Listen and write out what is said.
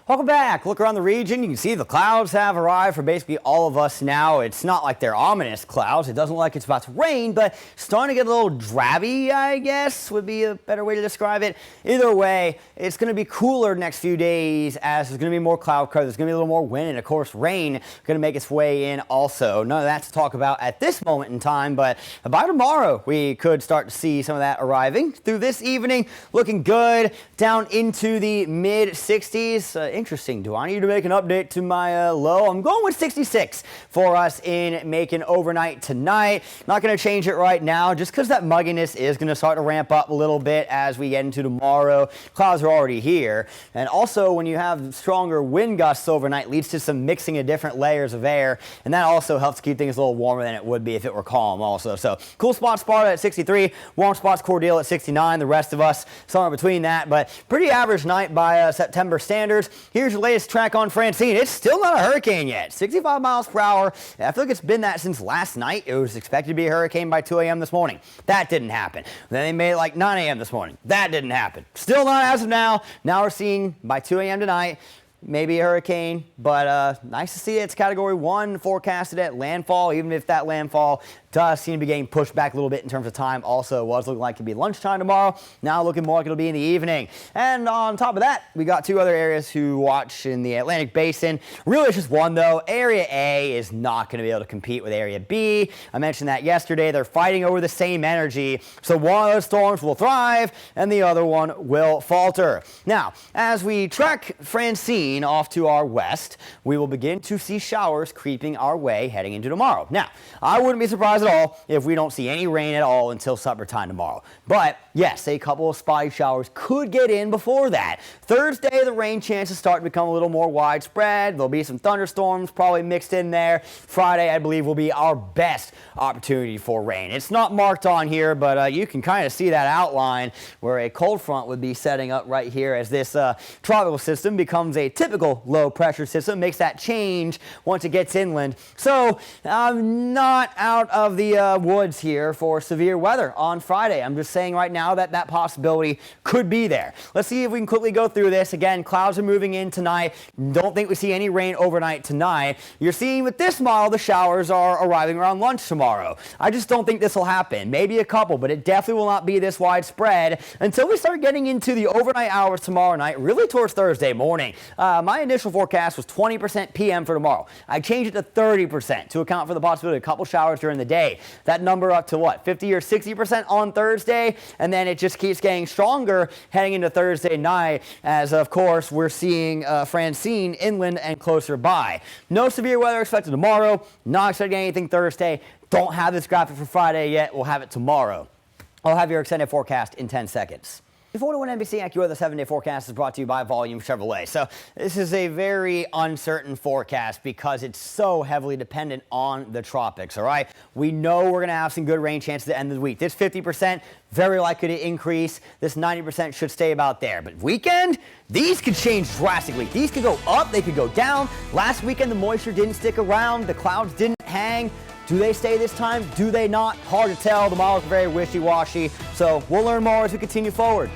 Welcome back. Look around the region. You can see the clouds have arrived for basically all of us now. It's not like they're ominous clouds. It doesn't look like it's about to rain, but starting to get a little drabby, I guess, would be a better way to describe it. Either way, it's going to be cooler next few days as there's going to be more cloud cover. There's going to be a little more wind, and of course, rain going to make its way in also. None of that to talk about at this moment in time, but by tomorrow, we could start to see some of that arriving. Through this evening, looking good down into the mid 60s. Interesting. Do I need to make an update to my low? I'm going with 66 for us in making overnight tonight. Not going to change it right now just because that mugginess is going to start to ramp up a little bit as we get into tomorrow. Clouds are already here. And also when you have stronger wind gusts overnight leads to some mixing of different layers of air. And that also helps keep things a little warmer than it would be if it were calm also. So cool spot Sparta at 63, warm spots Cordele at 69. The rest of us somewhere between that, but pretty average night by September standards. Here's your latest track on Francine. It's still not a hurricane yet. 65 miles per hour. I feel like it's been that since last night. It was expected to be a hurricane by 2 a.m. this morning. That didn't happen. Then they made it like 9 a.m. this morning. That didn't happen. Still not as of now. Now we're seeing by 2 a.m. tonight, maybe a hurricane, but nice to see it's Category 1 forecasted at landfall, even if that landfall does seem to be getting pushed back a little bit in terms of time. Also, was looking like it could be lunchtime tomorrow. Now looking more like it'll be in the evening. And on top of that, we got two other areas to watch in the Atlantic Basin. Really, it's just one, though. Area A is not going to be able to compete with Area B. I mentioned that yesterday. They're fighting over the same energy. So one of those storms will thrive, and the other one will falter. Now, as we track Francine off to our west, we will begin to see showers creeping our way heading into tomorrow. Now, I wouldn't be surprised at all if we don't see any rain at all until supper time tomorrow. But yes, a couple of spotty showers could get in before that. Thursday, the rain chances start to become a little more widespread. There'll be some thunderstorms probably mixed in there. Friday, I believe, will be our best opportunity for rain. It's not marked on here, but you can kind of see that outline where a cold front would be setting up right here as this tropical system becomes a typical low pressure system. Makes that change once it gets inland. So I'm not out of the woods here for severe weather on Friday. I'm just saying right now that that possibility could be there. Let's see if we can quickly go through this. Again, clouds are moving in tonight. Don't think we see any rain overnight tonight. You're seeing with this model, the showers are arriving around lunch tomorrow. I just don't think this will happen. Maybe a couple, but it definitely will not be this widespread until we start getting into the overnight hours tomorrow night, really towards Thursday morning. My initial forecast was 20% PM for tomorrow. I changed it to 30% to account for the possibility of a couple showers during the day. That number up to what, 50 or 60% on Thursday, and then it just keeps getting stronger heading into Thursday night as, of course, we're seeing Francine inland and closer by. No severe weather expected tomorrow. Not expecting anything Thursday. Don't have this graphic for Friday yet. We'll have it tomorrow. I'll have your extended forecast in 10 seconds. The 41 NBC AccuWeather 7-day forecast is brought to you by Volume Chevrolet. So this is a very uncertain forecast because it's so heavily dependent on the tropics, all right? We know we're going to have some good rain chances at the end of the week. This 50%, very likely to increase. This 90% should stay about there. But weekend, these could change drastically. These could go up, they could go down. Last weekend, the moisture didn't stick around. The clouds didn't hang. Do they stay this time? Do they not? Hard to tell. The models are very wishy-washy. So we'll learn more as we continue forward.